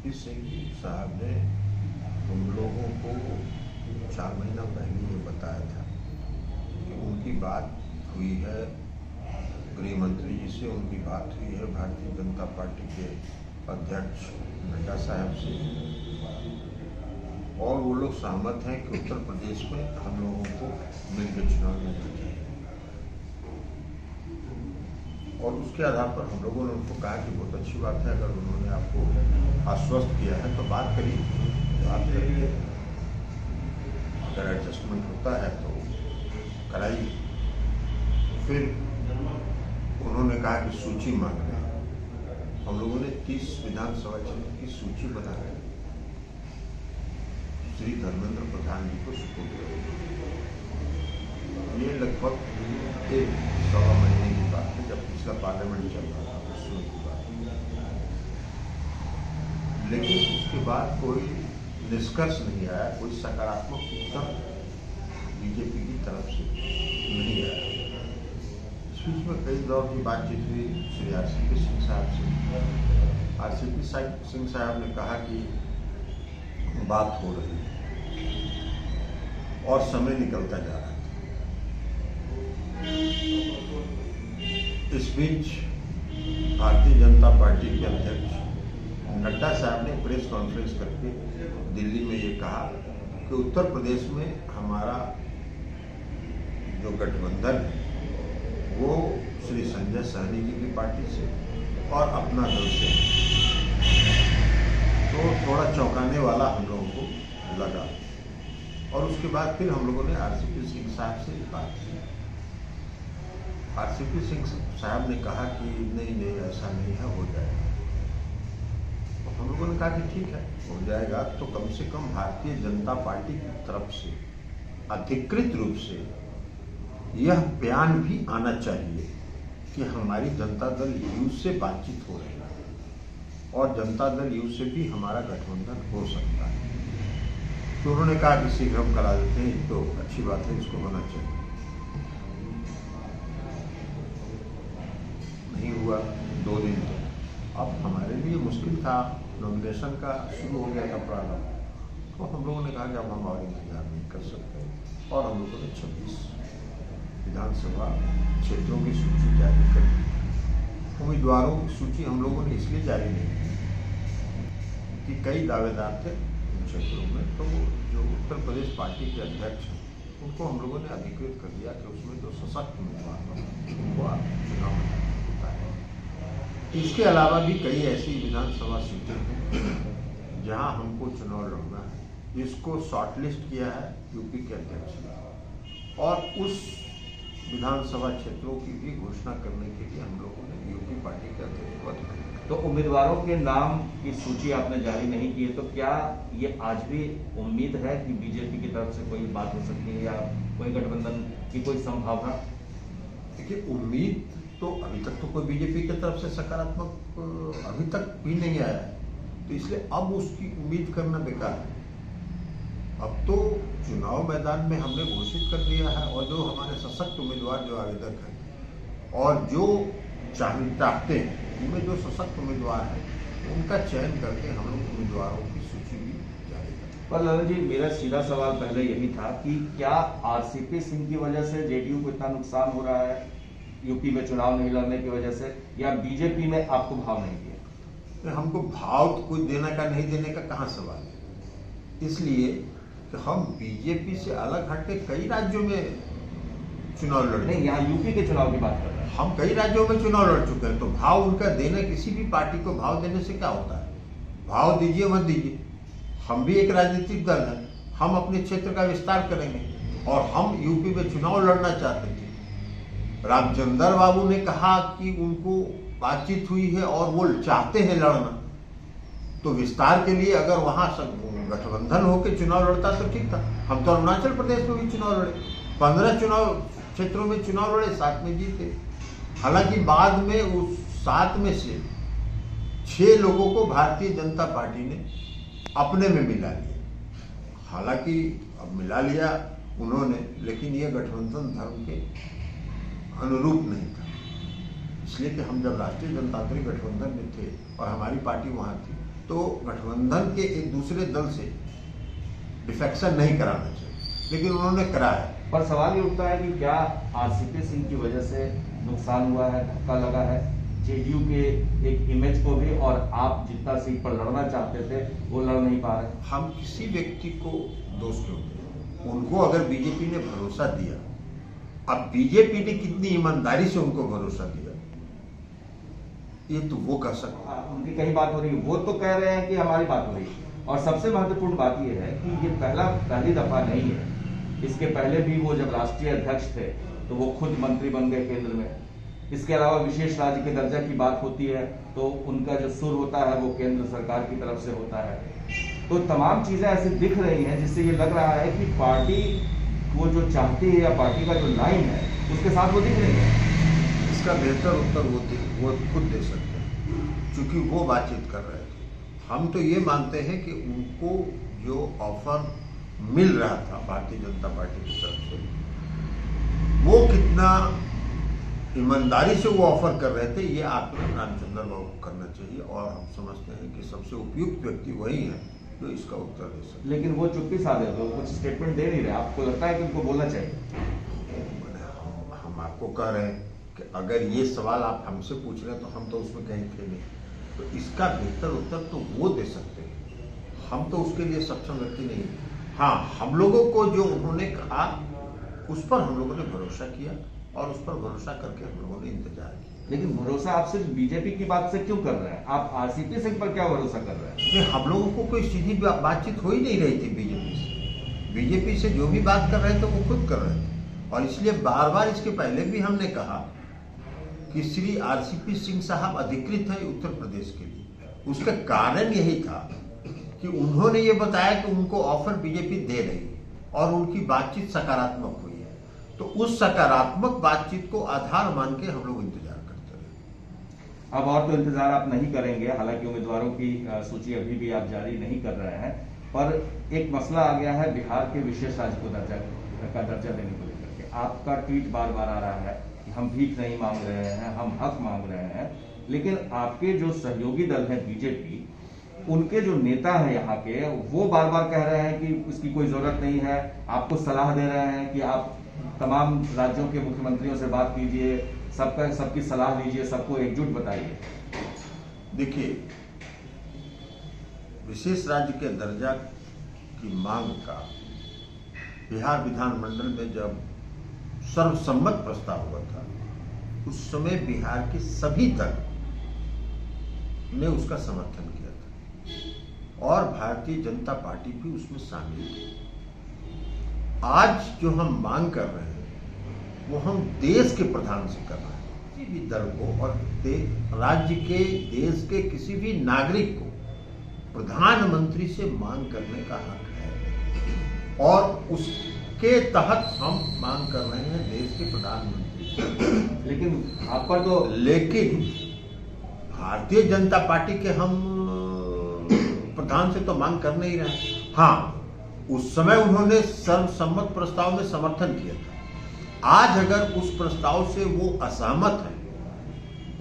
RCP Singh साहब ने उन लोगों को 4 महीना पहले ये बताया था कि उनकी बात हुई है गृह मंत्री जी से, उनकी बात हुई है भारतीय जनता पार्टी के अध्यक्ष नड्डा साहब से, और वो लोग सहमत हैं कि उत्तर प्रदेश में हम लोगों को मिलकर चुनाव लड़ना चाहिए। और उसके आधार पर हम लोगों ने उनको कहा कि बहुत अच्छी बात है, अगर उन्होंने आपको आश्वस्त किया है तो बात करिए, बात करिए, अगर एडजस्टमेंट होता है तो कराइए। फिर उन्होंने कहा कि सूची मांग रहे हैं। हम लोगों ने 30 विधानसभा क्षेत्र की सूची बना है, श्री धर्मेंद्र प्रधान जी को सुपुर्द करेंगे। ये लगभग 1-1.25 महीने की बात है, जब पिछला पार्लियामेंट चल रहा था उस समय की बात है। लेकिन उसके बाद कोई निष्कर्ष नहीं आया, कोई सकारात्मक उत्तर बीजेपी की तरफ से नहीं आया। इस बीच में कई दौर की बातचीत हुई श्री आरसीपी सिंह साहब से। आरसीपी सिंह साहब ने कहा कि बात हो रही है और समय निकलता जा रहा है। इस बीच भारतीय जनता पार्टी के अध्यक्ष नड्डा साहब ने प्रेस कॉन्फ्रेंस करके दिल्ली में ये कहा कि उत्तर प्रदेश में हमारा जो गठबंधन है वो श्री संजय सहनी जी की पार्टी से और अपना दल से, तो थोड़ा चौंकाने वाला हम लोगों को लगा। और उसके बाद फिर हम लोगों ने आरसीपी सिंह साहब से बात की। आरसीपी सिंह साहब ने कहा कि नहीं ऐसा नहीं है, हो जाएगा। तो हम लोगों ने कहा कि ठीक है, हो जाएगा तो कम से कम भारतीय जनता पार्टी की तरफ से अधिकृत रूप से यह बयान भी आना चाहिए कि हमारी जनता दल यू से बातचीत हो रही है और जनता दल यू से भी हमारा गठबंधन हो सकता है। तो उन्होंने कहा कि शीघ्र हम करा देते हैं, तो अच्छी बात है, इसको होना चाहिए। नहीं हुआ 2 दिन तक। अब हमारे लिए मुश्किल था, नॉमिनेशन का शुरू हो गया था प्रारंभ, तो हम लोगों ने कहा कि अब हम और इंतजार नहीं कर सकते, और हम लोगों ने 26 विधानसभा क्षेत्रों की सूची जारी कर दी। उम्मीदवारों की सूची हम लोगों ने इसलिए जारी नहीं की कि कई दावेदार थे उन क्षेत्रों में, तो जो उत्तर प्रदेश पार्टी के अध्यक्ष हैं उनको हम लोगों ने अधिकृत कर दिया कि उसमें जो सशक्त उम्मीदवार हों उनको आप चुनाव में उतारें। इसके अलावा भी कई ऐसी विधानसभा सीटें हैं जहां हमको चुनाव लड़ना है, जिसको शॉर्टलिस्ट किया है यूपी के अध्यक्ष ने, और उस विधानसभा क्षेत्रों की भी घोषणा करने के लिए हम लोगों ने यूपी पार्टी के अध्यक्ष को अधिकृत किया। तो उम्मीदवारों के नाम की सूची आपने जारी नहीं की है, तो क्या ये आज भी उम्मीद है कि बीजेपी की तरफ से कोई बात हो सकती है या कोई गठबंधन की कोई संभावना? देखिए, उम्मीद तो अभी तक तो कोई बीजेपी की तरफ से सकारात्मक अभी तक भी नहीं आया है, तो इसलिए अब उसकी उम्मीद करना बेकार है। अब तो चुनाव मैदान में हमने घोषित कर दिया है, और जो हमारे सशक्त उम्मीदवार जो आवेदक हैं और जो चाहते हैं, उनमें जो सशक्त उम्मीदवार हैं उनका चयन करके हम लोग उम्मीदवारों की सूची भी जारी करें। पर ललन जी, मेरा सीधा सवाल पहले यही था कि क्या आरसीपी सिंह की वजह से जेडीयू को इतना नुकसान हो रहा है यूपी में चुनाव नहीं लड़ने की वजह से, या बीजेपी में आपको भाव नहीं दिया? हमको भाव कोई देने का नहीं देने का कहाँ सवाल है, इसलिए कि हम बीजेपी से अलग हटके कई राज्यों में चुनाव लड़, नहीं, यहाँ यूपी के चुनाव की बात कर रहे हैं। हम कई राज्यों में चुनाव लड़ चुके हैं, तो भाव उनका देना, किसी भी पार्टी को भाव देने से क्या होता है? भाव दीजिए मत दीजिए, हम भी एक राजनीतिक दल है, हम अपने क्षेत्र का विस्तार करेंगे, और हम यूपी में चुनाव लड़ना चाहते थे। रामचंद्र बाबू ने कहा कि उनको बातचीत हुई है और वो चाहते हैं लड़ना, तो विस्तार के लिए अगर वहां गठबंधन होकर चुनाव लड़ता तो ठीक था। हम तो अरुणाचल प्रदेश में भी चुनाव लड़े, 15 चुनाव क्षेत्रों में चुनाव लड़े, 7 में जीते। हालांकि बाद में उस 7 में से 6 लोगों को भारतीय जनता पार्टी ने अपने में मिला लिया। हालांकि अब मिला लिया उन्होंने, लेकिन ये गठबंधन धर्म के अनुरूप नहीं था, इसलिए कि हम जब राष्ट्रीय जनतांत्रिक गठबंधन में थे और हमारी पार्टी वहाँ थी, तो गठबंधन के एक दूसरे दल से डिफेक्शन नहीं कराना चाहिए, लेकिन उन्होंने कराया। पर सवाल ये उठता है कि क्या आरसीपी सिंह की वजह से नुकसान हुआ है, धक्का लगा है जेडीयू के एक इमेज को भी, और आप जितना सीट पर लड़ना चाहते थे वो लड़ नहीं पा रहे? हम किसी व्यक्ति को दोष क्यों दें? उनको अगर बीजेपी ने भरोसा दिया, अब बीजेपी ने कितनी ईमानदारी से उनको भरोसा दिया ये तो वो कर सकते हैं। उनकी कहीं बात हो रही है, वो तो कह रहे हैं कि हमारी बात हो रही है। और सबसे महत्वपूर्ण बात यह है कि ये पहली दफा नहीं है, इसके पहले भी वो जब राष्ट्रीय अध्यक्ष थे तो वो खुद मंत्री बन गए केंद्र में। इसके अलावा विशेष राज्य के दर्जा की बात होती है तो उनका जो सुर होता है वो केंद्र सरकार की तरफ से होता है। तो तमाम चीजें ऐसी दिख रही हैं जिससे ये लग रहा है कि पार्टी वो जो चाहती है या पार्टी का जो लाइन है उसके साथ वो दिख रही है। इसका बेहतर उत्तर वो खुद दे सकते हैं, क्योंकि वो बातचीत कर रहे थे। हम तो ये मानते हैं कि उनको जो ऑफर मिल रहा था भारतीय जनता पार्टी की तरफ से, वो कितना ईमानदारी से वो ऑफर कर रहे थे, ये आकलन रामचंद्र बाबू को करना चाहिए। और हम समझते हैं कि सबसे उपयुक्त व्यक्ति वही है जो इसका उत्तर दे सकते। लेकिन वो चुप्पी साधे तो कुछ स्टेटमेंट दे नहीं रहे, आपको लगता है कि उनको बोलना चाहिए? हम आपको कह रहे हैं कि अगर ये सवाल आप हमसे पूछ रहे हैं तो हम तो उसमें कहीं थे नहीं, तो इसका बेहतर उत्तर तो वो दे सकते हैं, हम तो उसके लिए सक्षम व्यक्ति नहीं। हाँ, हम लोगों को जो उन्होंने कहा उस पर हम लोगों ने भरोसा किया और उस पर भरोसा करके हम लोगों ने इंतजार किया। लेकिन भरोसा आप सिर्फ बीजेपी की बात से क्यों कर रहे हैं? आप आरसीपी सिंह पर क्या भरोसा कर रहे हैं? नहीं, हम लोगों को कोई सीधी बातचीत हो ही नहीं रही थी बीजेपी से। बीजेपी से जो भी बात कर रहे थे वो खुद कर रहे थे, और इसलिए बार बार इसके पहले भी हमने कहा कि श्री आरसीपी सिंह साहब अधिकृत है उत्तर प्रदेश के लिए। उसका कारण यही था कि उन्होंने ये बताया कि उनको ऑफर बीजेपी दे रही है और उनकी बातचीत सकारात्मक हुई है, तो उस सकारात्मक बातचीत को आधार मान के हम लोग इंतजार करते रहे। अब और तो इंतजार आप नहीं करेंगे, हालांकि उम्मीदवारों की सूची अभी भी आप जारी नहीं कर रहे हैं, पर एक मसला आ गया है बिहार के विशेष राज्य को दर्जा देने को लेकर के। आपका ट्वीट बार बार आ रहा है कि हम भीख नहीं मांग रहे हैं, हम हक मांग रहे हैं, लेकिन आपके जो सहयोगी दल है बीजेपी, उनके जो नेता हैं यहाँ के, वो बार बार कह रहे हैं कि इसकी कोई जरूरत नहीं है। आपको सलाह दे रहे हैं कि आप तमाम राज्यों के मुख्यमंत्रियों से बात कीजिए, सबकी सलाह लीजिए, सबको एकजुट बताइए। देखिए, विशेष राज्य के दर्जा की मांग का बिहार विधानमंडल में जब सर्वसम्मत प्रस्ताव हुआ था, उस समय बिहार के सभी दल ने उसका समर्थन किया था और भारतीय जनता पार्टी भी उसमें शामिल थी। आज जो हम मांग कर रहे हैं वो हम देश के प्रधान से कर रहे हैं। किसी भी दल को और राज्य के, देश के किसी भी नागरिक को प्रधानमंत्री से मांग करने का हक है, और उसके तहत हम मांग कर रहे हैं देश के प्रधानमंत्री से। लेकिन आप पर तो लेकिन भारतीय जनता पार्टी के हम प्रधान से तो मांग कर नहीं रहे। हाँ, उस समय उन्होंने सर्वसम्मत प्रस्ताव में समर्थन किया था। आज अगर उस प्रस्ताव से वो असहमत है,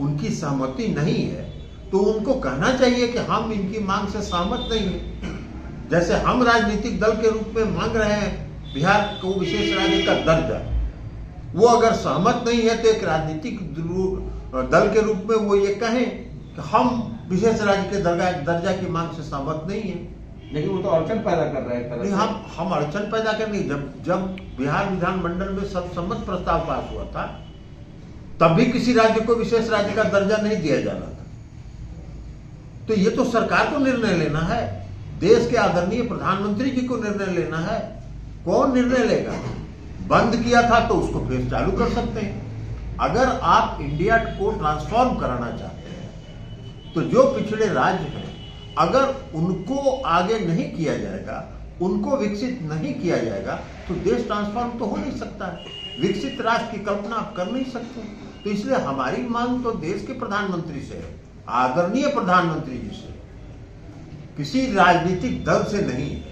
उनकी सहमति नहीं है, तो उनको कहना चाहिए कि हम इनकी मांग से सहमत नहीं हैं। जैसे हम राजनीतिक दल के रूप में मांग रहे हैं बिहार को विशेष राज्य का दर्जा, वो अगर सहमत नहीं है तो एक राजनीतिक दल के रूप में वो ये कहें कि हम विशेष राज्य के दर्जा की मांग से सहमत नहीं है। लेकिन वो तो अड़चन पैदा कर रहे हैं। नहीं, हम अड़चन पैदा कर नहीं। जब बिहार विधानमंडल में सर्वसम्मत प्रस्ताव पास हुआ था, तब भी किसी राज्य को विशेष राज्य का दर्जा नहीं दिया जा रहा था। तो ये तो सरकार को निर्णय लेना है, देश के आदरणीय प्रधानमंत्री जी को निर्णय लेना है। कौन निर्णय लेगा? बंद किया था तो उसको फिर चालू कर सकते हैं। अगर आप इंडिया को ट्रांसफॉर्म कराना चाहते हैं तो जो पिछड़े राज्य हैं, अगर उनको आगे नहीं किया जाएगा, उनको विकसित नहीं किया जाएगा, तो देश ट्रांसफॉर्म तो हो नहीं सकता है। विकसित राष्ट्र की कल्पना आप कर नहीं सकते। तो इसलिए हमारी मांग तो देश के प्रधानमंत्री से है, आदरणीय प्रधानमंत्री जी से, किसी राजनीतिक दल से नहीं है।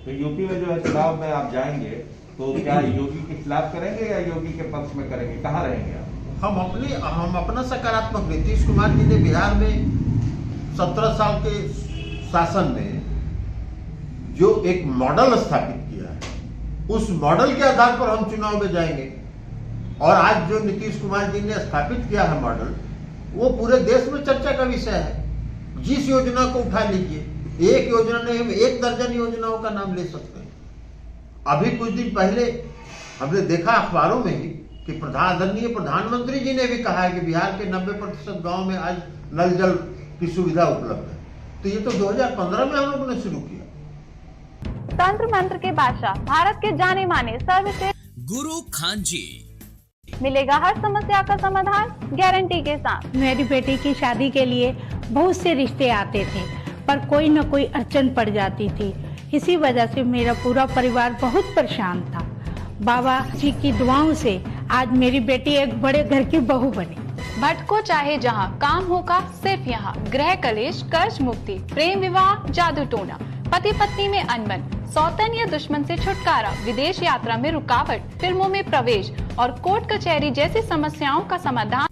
तो यूपी में जो है चुनाव में आप जाएंगे तो क्या योगी के खिलाफ करेंगे या योगी के पक्ष में करेंगे? कहाँ रहेंगे आप? हम अपना सकारात्मक, नीतीश कुमार जी ने बिहार में 17 साल के शासन ने जो एक मॉडल स्थापित किया है, उस मॉडल के आधार पर हम चुनाव में जाएंगे। और आज जो नीतीश कुमार जी ने स्थापित किया है मॉडल, वो पूरे देश में चर्चा का विषय है। जिस योजना को उठा लीजिए, एक योजना नहीं, हम 1 दर्जन योजनाओं का नाम ले सकते हैं। अभी कुछ दिन पहले हमने देखा अखबारों में ही कि आदरणीय प्रधानमंत्री जी ने भी कहा है कि बिहार के 90% गांव में आज नल जल की सुविधा उपलब्ध है। तो ये तो 2015 में हम लोगों ने शुरू किया। तंत्र मंत्र के बादशाह, भारत के जाने माने सर्वश्रेष्ठ गुरु खान जी, मिलेगा हर समस्या का समाधान गारंटी के साथ। मेरी बेटी की शादी के लिए बहुत से रिश्ते आते थे, पर कोई न कोई अड़चन पड़ जाती थी। इसी वजह से मेरा पूरा परिवार बहुत परेशान था। बाबा जी की दुआओं से आज मेरी बेटी एक बड़े घर की बहू बनी। भटको चाहे जहां, काम होगा सिर्फ यहाँ। गृह कलेश, कर्ज मुक्ति, प्रेम विवाह, जादू टोना, पति पत्नी में अनबन, सौतन या दुश्मन से छुटकारा, विदेश यात्रा में रुकावट, फिल्मों में प्रवेश और कोर्ट कचहरी जैसी समस्याओं का समाधान।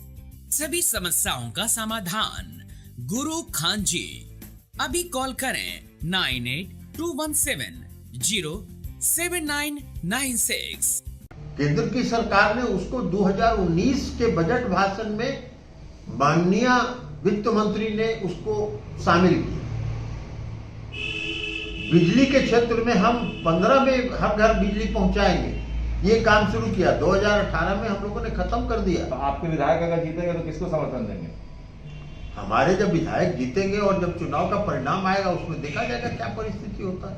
सभी समस्याओं का समाधान गुरु खान जी। अभी कॉल करें 9821707996। केंद्र की सरकार ने उसको 2019 के बजट भाषण में माननीय वित्त मंत्री ने उसको शामिल किया। बिजली के क्षेत्र में हम 15 में हर घर बिजली पहुंचाएंगे, ये काम शुरू किया। 2018 में हम लोगों ने खत्म कर दिया। तो आपके विधायक अगर जीतेंगे तो किसको समर्थन देंगे? हमारे जब विधायक जीतेंगे और जब चुनाव का परिणाम आएगा, उसमें देखा जाएगा क्या परिस्थिति होता है।